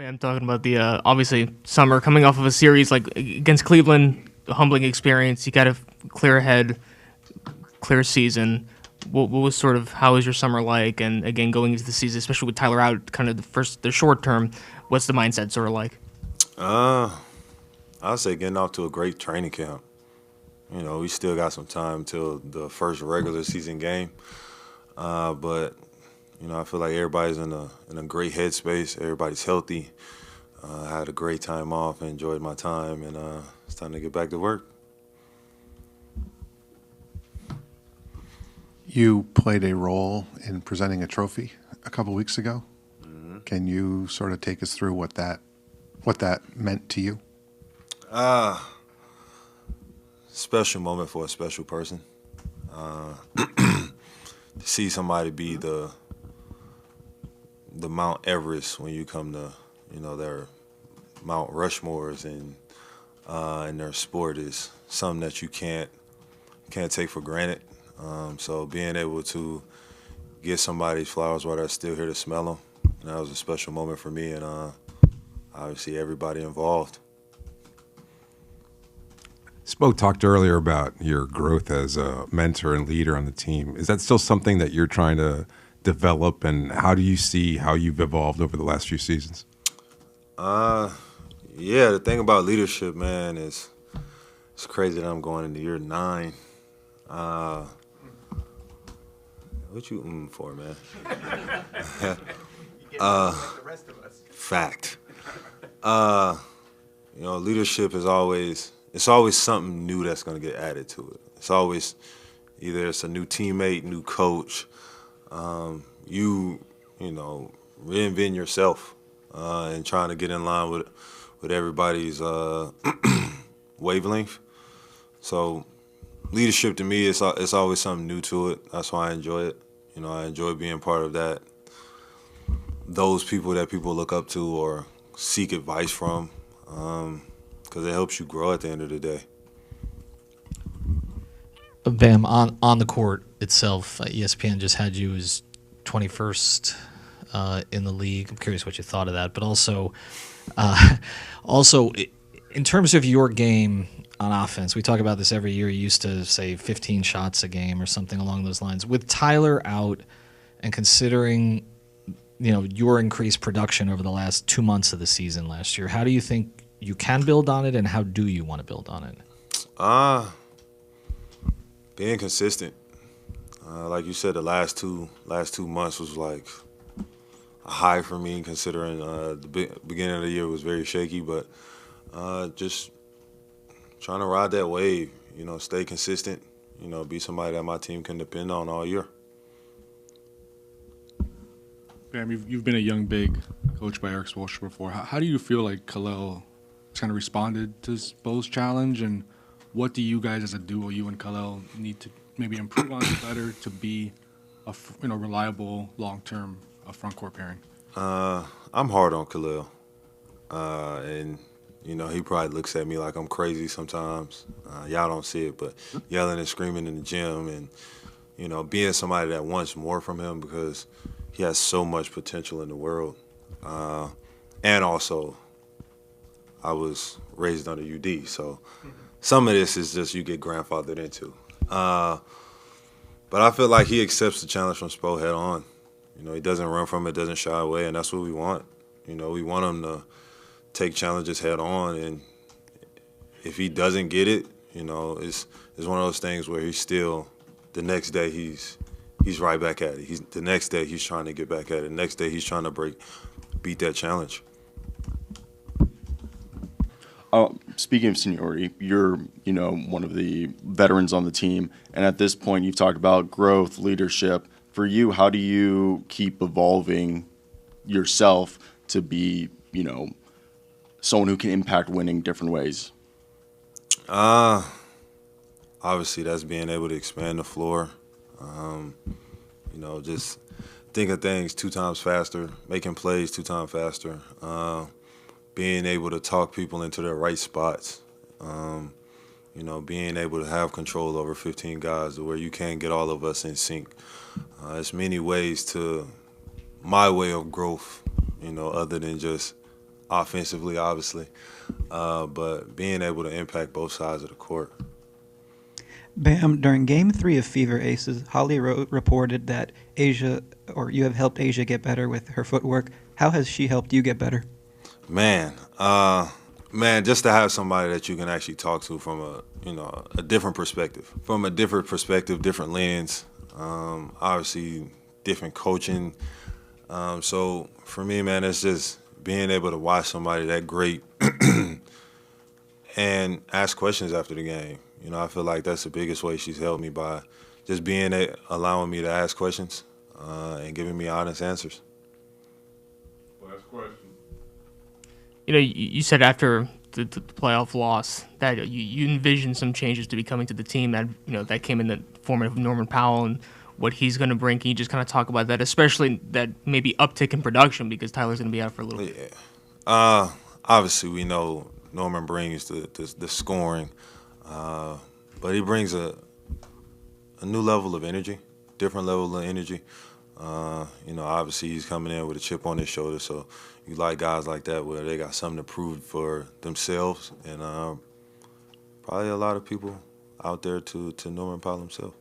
I'm talking about the obviously summer coming off of a series like against Cleveland, a humbling experience. You got a clear head, clear season. What was sort of how was your summer like? And again, going into the season, especially with Tyler out, kind of the short term. What's the mindset sort of like? Uh, I'd say getting off to a great training camp. We still got some time till the first regular season game. But I feel like everybody's in a great headspace. Everybody's healthy. I had a great time off, enjoyed my time, and it's time to get back to work. You played a role in presenting a trophy a couple weeks ago. Mm-hmm. Can you sort of take us through what that meant to you? Special moment for a special person. To see somebody be the Mount Everest when you come to their Mount Rushmores and their sport is something that you can't take for granted. So being able to get somebody's flowers while they're still here to smell them, that was a special moment for me and obviously everybody involved. Spo talked earlier about your growth as a mentor and leader on the team. Is that still something that you're trying to develop, and how do you see how you've evolved over the last few seasons? Yeah, the thing about leadership, man, is it's crazy that I'm going into year 9. What you for, man? Fact. Leadership is always something new that's going to get added to it. It's always either it's a new teammate, new coach. Reinvent yourself and trying to get in line with everybody's wavelength. So leadership to me it's always something new to it. That's why I enjoy it. I enjoy being part of that. Those people that people look up to or seek advice from, because it helps you grow at the end of the day. Bam, on the court itself, ESPN just had you as 21st in the league. I'm curious what you thought of that, but also in terms of your game on offense, we talk about this every year. You used to say 15 shots a game or something along those lines. With Tyler out and considering your increased production over the last 2 months of the season last year, how do you think you can build on it, and how do you want to build on it? Being consistent. Like you said, the last two months was like a high for me, considering the beginning of the year was very shaky. But just trying to ride that wave, stay consistent, be somebody that my team can depend on all year. Bam, you've been a young big coached by Eric Spoelstra before. How do you feel like Khalil kind of responded to Spo's challenge, and what do you guys as a duo, you and Khalil, need to maybe improve on better to be a reliable long-term front court pairing? I'm hard on Khalil, and he probably looks at me like I'm crazy sometimes. Y'all don't see it, but yelling and screaming in the gym, and being somebody that wants more from him because he has so much potential in the world, and also I was raised under UD, so some of this is just you get grandfathered into. But I feel like he accepts the challenge from Spo head on. He doesn't run from it, doesn't shy away, and that's what we want. We want him to take challenges head on, and if he doesn't get it, it's one of those things where he's still, the next day he's right back at it. The next day he's trying to get back at it. The next day he's trying to beat that challenge. Speaking of seniority, you're, one of the veterans on the team, and at this point you've talked about growth, leadership. For you, how do you keep evolving yourself to be, someone who can impact winning different ways? Obviously that's being able to expand the floor. Just think of things 2 times faster, making plays 2 times faster. Being able to talk people into their right spots, being able to have control over 15 guys to where you can't get all of us in sync. There's many ways to my way of growth, other than just offensively, obviously, but being able to impact both sides of the court. Bam, during Game 3 of Fever Aces, Holly reported that you have helped Asia get better with her footwork. How has she helped you get better? Man, just to have somebody that you can actually talk to from a different perspective, different lens, obviously different coaching. So for me, man, it's just being able to watch somebody that great and ask questions after the game. I feel like that's the biggest way she's helped me, by just allowing me to ask questions and giving me honest answers. Last question. You said after the playoff loss that you envisioned some changes to be coming to the team that came in the form of Norman Powell and what he's going to bring. Can you just kind of talk about that, especially that maybe uptick in production because Tyler's going to be out for a little bit? Yeah. Obviously, we know Norman brings the scoring, but he brings a new level of energy, different level of energy. Obviously he's coming in with a chip on his shoulder, so you like guys like that where they got something to prove for themselves, and probably a lot of people out there to Norman Powell himself.